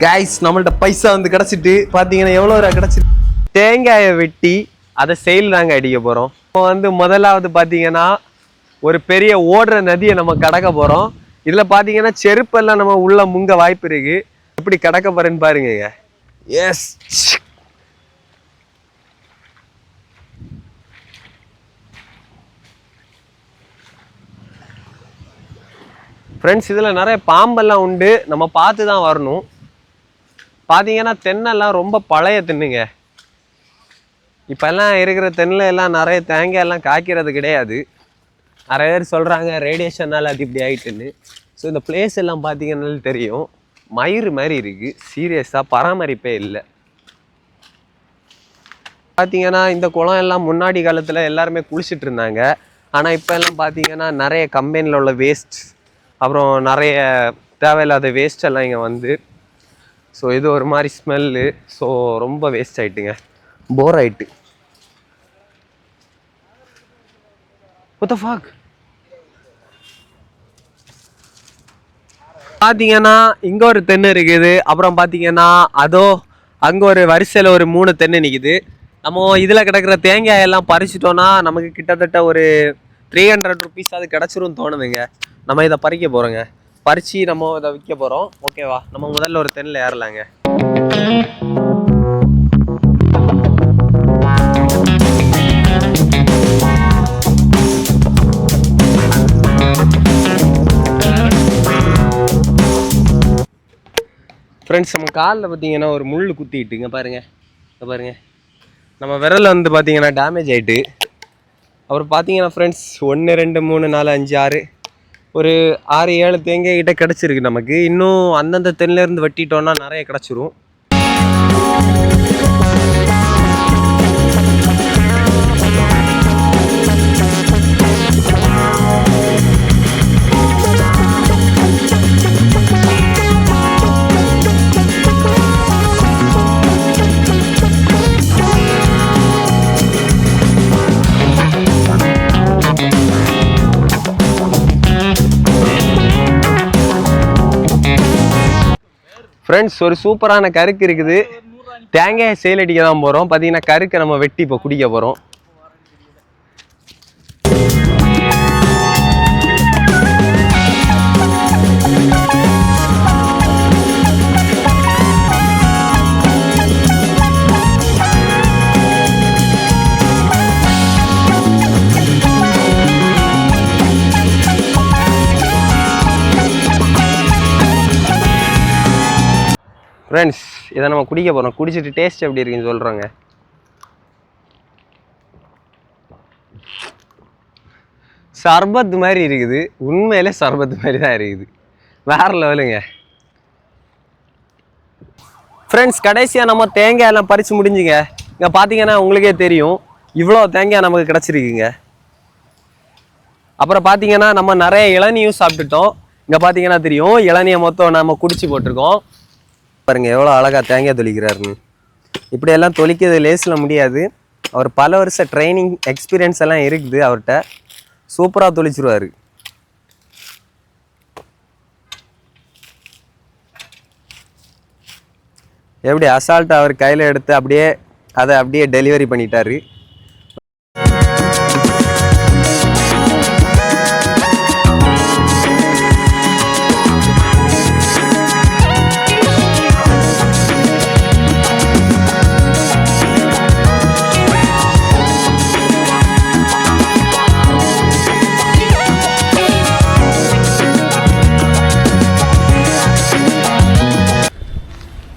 Guys நம்மள்ட்ட பைசா வந்து கிடைச்சிட்டு பாத்தீங்கன்னா எவ்வளவு கிடைச்சிட்டு தேங்காயை வெட்டி அதை செயல் நாங்க அடிக்க போறோம். இப்போ வந்து முதலாவது பாத்தீங்கன்னா ஒரு பெரிய ஓடுற நதியை நம்ம கடக்க போறோம். இதுல பாத்தீங்கன்னா செருப்பெல்லாம் நம்ம உள்ள முங்க வாய்ப்பு இருக்கு. எப்படி கடக்க போறேன்னு பாருங்க. எஸ் ஃப்ரெண்ட்ஸ், இதில் நிறைய பாம்பெல்லாம் உண்டு, நம்ம பார்த்து தான் வரணும். பார்த்தீங்கன்னா தென்னெல்லாம் ரொம்ப பழைய தென்னுங்க. இப்போல்லாம் இருக்கிற தென்னில் எல்லாம் நிறைய தேங்காய் எல்லாம் காய்க்கிறது கிடையாது. நிறைய பேர் சொல்கிறாங்க ரேடியேஷனால் அது இப்படி ஆகிட்டுன்னு. ஸோ இந்த பிளேஸ் எல்லாம் பார்த்தீங்கன்னாலும் தெரியும், மயிறு மாதிரி இருக்குது. சீரியஸாக பராமரிப்பே இல்லை. பார்த்தீங்கன்னா இந்த குளம் எல்லாம் முன்னாடி காலத்தில் எல்லாருமே குளிச்சுட்டு இருந்தாங்க. ஆனால் இப்போ எல்லாம் பார்த்தீங்கன்னா நிறைய கம்பெனியில் உள்ள வேஸ்ட், அப்புறம் நிறைய தேவையில்லாத வேஸ்ட் எல்லாம் இங்கே வந்து, ஸோ இது ஒரு மாதிரி ஸ்மெல்லு. ஸோ ரொம்ப வேஸ்ட் ஆகிட்டுங்க, போர் ஆகிட்டு. What the fuck? பார்த்தீங்கன்னா இங்கே ஒரு தென்னை இருக்குது. அப்புறம் பார்த்தீங்கன்னா அதோ அங்கே ஒரு வரிசையில் ஒரு 3 தென்னை நிற்குது. நம்ம இதில் கிடக்கிற தேங்காயெல்லாம் பறிச்சிட்டோன்னா நமக்கு கிட்டத்தட்ட ஒரு 300 rupees அது கிடச்சிரும் தோணுதுங்க. நம்ம இதை பறிக்க போகிறோங்க. பறித்து நம்ம இதை விற்க போகிறோம். ஓகேவா, நம்ம முதல்ல ஒரு தென்னில் ஏறலாங்க. ஃப்ரெண்ட்ஸ், நம்ம காலில் பார்த்தீங்கன்னா ஒரு முள் குத்திட்டுங்க பாருங்க. பாருங்க, நம்ம விரலில் வந்து பார்த்தீங்கன்னா டேமேஜ் ஆகிட்டு. அப்புறம் பார்த்தீங்கன்னா ஃப்ரெண்ட்ஸ் 1 2 3 4 5 6 ஒரு 6 7 தேங்காய் கிட்ட கிடச்சிருக்கு நமக்கு. இன்னும் அந்தந்த தென்னிலேருந்து வெட்டிட்டோன்னா நிறைய கிடச்சிரும். ஃப்ரெண்ட்ஸ், ஒரு சூப்பரான கருக்கு இருக்குது. தேங்காயை சேல் அடிக்க தான் போகிறோம். பார்த்தீங்கன்னா கருக்கை நம்ம வெட்டி இப்போ குடிக்க போகிறோம். ஃப்ரெண்ட்ஸ், இதை நம்ம குடிக்க போகிறோம். குடிச்சிட்டு டேஸ்ட் எப்படி இருக்குன்னு சொல்கிறோங்க. சர்பத் மாதிரி இருக்குது, உண்மையிலே சர்பத் மாதிரி தான் இருக்குது. வேற லெவலுங்க. ஃப்ரெண்ட்ஸ், கடைசியாக நம்ம தேங்காய் எல்லாம் பறித்து முடிஞ்சுங்க. இங்கே பார்த்தீங்கன்னா உங்களுக்கே தெரியும், இவ்வளோ தேங்காய் நமக்கு கிடச்சிருக்குங்க. அப்புறம் பார்த்தீங்கன்னா நம்ம நிறைய இளநியும் சாப்பிட்டுட்டோம். இங்கே பார்த்தீங்கன்னா தெரியும், இளநியை மொத்தம் நம்ம குடிச்சு போட்டிருக்கோம். பாருங்க எவ்வளோ அழகாக தேங்காய் தொளிக்கிறாருன்னு. இப்படியெல்லாம் தொளிக்கிறது லேஸில் முடியாது. அவர் பல வருஷம் ட்ரைனிங் எக்ஸ்பீரியன்ஸ் எல்லாம் இருக்குது அவர்கிட்ட. சூப்பராக தொளிச்சிருவார். எப்படி அசால்ட்டாக அவர் கையில் எடுத்து அதை அப்படியே டெலிவரி பண்ணிட்டாரு.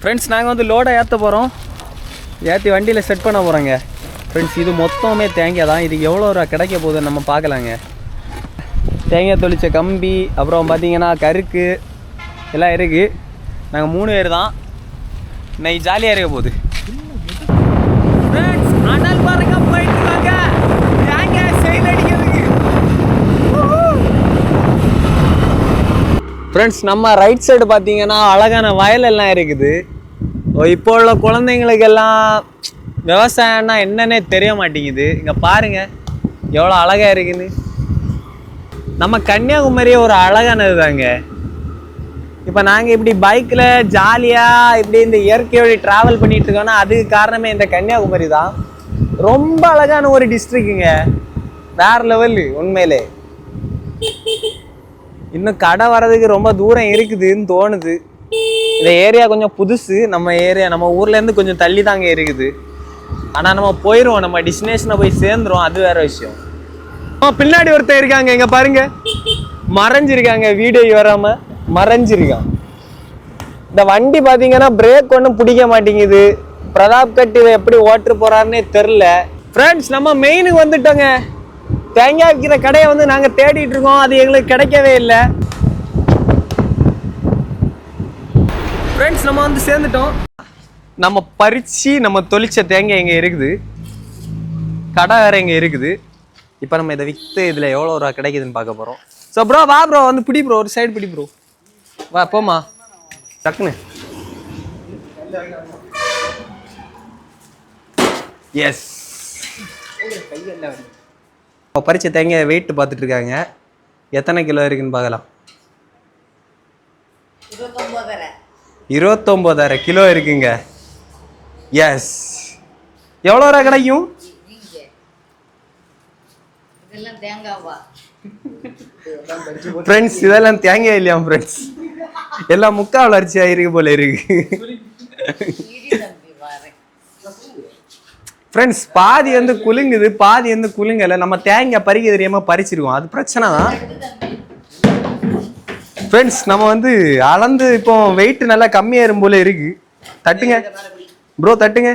ஃப்ரெண்ட்ஸ், நாங்கள் வந்து லோடை ஏற்ற போகிறோம். ஏற்றி வண்டியில் செட் பண்ண போகிறோங்க. ஃப்ரெண்ட்ஸ், இது மொத்தமே தேங்காய் தான். இது எவ்வளோ கிடைக்க போகுதுன்னு நம்ம பார்க்கலாங்க. தேங்காய் தொளிச்ச கம்பி, அப்புறம் பார்த்தீங்கன்னா கருக்கு எல்லாம் இருக்குது. நாங்கள் 3 பேர் தான். இன்னைக்கு ஜாலியாக இருக்க போகுது. ஃப்ரெண்ட்ஸ், அனல் பாருங்க போயிட்டு வாங்க. தேங்காய் செயல் அடிக்கிறதுக்கு. ஃப்ரெண்ட்ஸ், நம்ம ரைட் சைடு பார்த்தீங்கன்னா அழகான வயல் எல்லாம் இருக்குது. இப்போ உள்ள குழந்தைங்களுக்கெல்லாம் விவசாயம்னா என்னன்னே தெரிய மாட்டேங்குது. இங்கே பாருங்கள் எவ்வளோ அழகாக இருக்குன்னு. நம்ம கன்னியாகுமரியே ஒரு அழகானது தாங்க. இப்போ நாங்கள் இப்படி பைக்கில் ஜாலியாக இப்படி இந்த இயற்கையோட ட்ராவல் பண்ணிட்டு இருக்கோம்னா அதுக்கு காரணமே இந்த கன்னியாகுமரி தான். ரொம்ப அழகான ஒரு டிஸ்ட்ரிக்ட்டுங்க, வேற லெவல் உண்மையிலே. இன்னும் கடை வர்றதுக்கு ரொம்ப தூரம் இருக்குதுன்னு தோணுது. இந்த ஏரியா கொஞ்சம் புதுசு, நம்ம ஏரியா நம்ம ஊர்லேருந்து கொஞ்சம் தள்ளி தாங்க இருக்குது. ஆனால் நம்ம போயிடுவோம், நம்ம டெஸ்டினேஷனை போய் சேர்ந்துருவோம், அது வேற விஷயம். பின்னாடி ஒருத்தர் இருக்காங்க, இங்கே பாருங்க, மறைஞ்சிருக்காங்க, வீடியோ வராம மறைஞ்சிருக்கான். இந்த வண்டி பார்த்தீங்கன்னா பிரேக் ஒன்றும் பிடிக்க மாட்டேங்குது. பிரதாப் கட் இதை எப்படி ஓட்டு போறாருன்னே தெரில. ஃப்ரெண்ட்ஸ், நம்ம மெயினுக்கு வந்துட்டோங்க. தேங்காய் விற்கிற கடையை வந்து நாங்கள் தேடிட்டு இருக்கோம், அது எங்களுக்கு கிடைக்கவே இல்லை. ஃப்ரெண்ட்ஸ், நம்ம வந்து சேர்ந்துட்டோம். நம்ம பறிச்சு நம்ம தொளிச்ச தேங்காய் இங்கே இருக்குது, கடை வேற இங்கே இருக்குது. இப்போ நம்ம இதை விற்று இதில் எவ்வளோ ரூபா கிடைக்குதுன்னு பார்க்க போகிறோம். ஸோ ப்ரோ வா ப்ரோ, வந்து பிடி ப்ரோ, ஒரு சைடு பிடி ப்ரோ, வா போமா டக்குன்னு. எஸ், பறிச்ச தேங்காய் வெயிட் பார்த்துட்டு இருக்காங்க, எத்தனை கிலோ இருக்குன்னு பார்க்கலாம். 29,500 கிலோ இருக்குங்க. எஸ், எவ்வளோ ரூபா கிடைக்கும்? ஃப்ரெண்ட்ஸ், இதெல்லாம் தேங்காய் இல்லையா ஃப்ரெண்ட்ஸ், எல்லாம் முக்கால் வளர்ச்சி ஆயிருக்கு போல இருக்கு. ஃப்ரெண்ட்ஸ், பாதி வந்து குலுங்குது, பாதி வந்து குலுங்கல. நம்ம தேங்காய் பறிக்க தெரியாம பறிச்சிருக்கோம், அது பிரச்சனை தான். ஃப்ரெண்ட்ஸ், நம்ம வந்து அளந்து இப்போ வெயிட் நல்லா கம்மியாயிரும் போல இருக்கு. தட்டுங்க ப்ரோ, தட்டுங்க.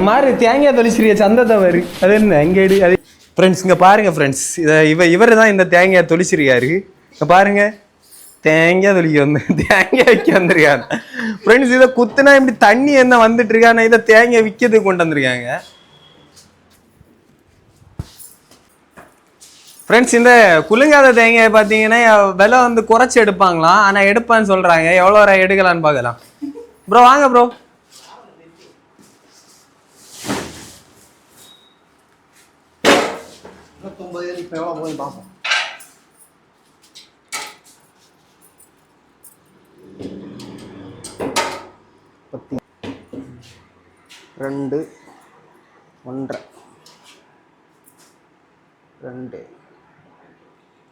மாதிரி தேங்காய் தொளிச்சிருக்க சந்தை தவறு அது என்ன எங்கேடி அது. ஃப்ரெண்ட்ஸ், இங்கே பாருங்க ஃப்ரெண்ட்ஸ், இவர் தான் இந்த தேங்காய் தொளிச்சிருக்காரு. இங்கே பாருங்க, தேங்காய் தொளிக்க வந்து தேங்காய் விற்க வந்திருக்காங்க. ஃப்ரெண்ட்ஸ், இதை குத்துனா இப்படி தண்ணி என்ன வந்துட்டு இருக்காங்க, இதை தேங்காய் விற்கிறதுக்கு கொண்டு வந்திருக்காங்க. ஃப்ரெண்ட்ஸ், இந்த குலுங்காத தேங்காய் பார்த்தீங்கன்னா விலை வந்து குறைச்சி எடுப்பாங்களாம், ஆனால் எடுப்பான்னு சொல்கிறாங்க. எவ்வளோ ரூபா எடுக்கலான்னு பார்க்கலாம். ப்ரோ வாங்க ப்ரோ. பார்ப்போம். 2 1.5 2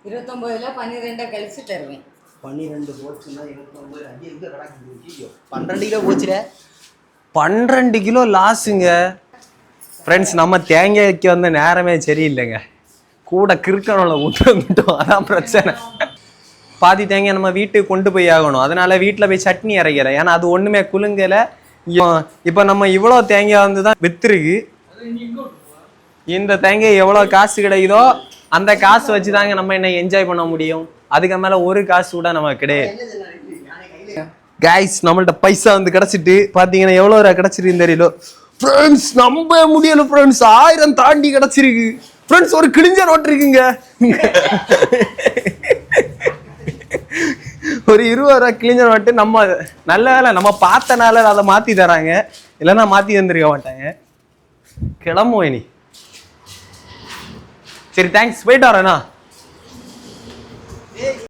29ல 12 கழிச்சு தருவேன். 12 போச்சுன்னா 29 அடி எங்க கிடக்குது? 12 கிலோ போச்சுடா. 12 கிலோ லாஸுங்க. ஃப்ரெண்ட்ஸ், நம்ம தேங்காய்க்கு வந்த நேரமே சரியில்லைங்க, கூட கிறுக்கணும்ல விட்டு வந்துட்டோம், அதான் பிரச்சனை. பாதி தேங்காய் நம்ம வீட்டுக்கு கொண்டு போய் ஆகணும், அதனால வீட்டில் போய் சட்னி அரைக்கிறேன், ஏன்னா அது ஒன்றுமே குலுங்கலை. இப்போ நம்ம இவ்வளோ தேங்காய் வந்து தான் வித்துருக்கு. இந்த தேங்காய் எவ்வளோ காசு கிடைக்குதோ அந்த காசு வச்சு தாங்க நம்ம என்ன என்ஜாய் பண்ண முடியும். அதுக்கு மேலே ஒரு காசு கூட நம்ம கிடையாது. கைஸ், நம்மள்ட்ட பைசா வந்து கிடச்சிட்டு பார்த்தீங்கன்னா எவ்வளோ ரூபா கிடச்சிருக்கு தெரியல ஃப்ரெண்ட்ஸ், நம்ப முடியல ஃப்ரெண்ட்ஸ், 1000 தாண்டி கிடச்சிருக்கு ஃப்ரெண்ட்ஸ். ஒரு கிழிஞ்ச நோட்டு இருக்குங்க, ஒரு 20 ரூபா கிழிஞ்ச நோட்டு. நம்ம நல்ல வேலை நம்ம பார்த்தனால அதை மாற்றி தராங்க, இல்லைன்னா மாற்றி தந்துருக்க மாட்டாங்க. கிளம்புவோம் இனி. சரி, தேங்க்ஸ், போயிட்டு வரேண்ணா.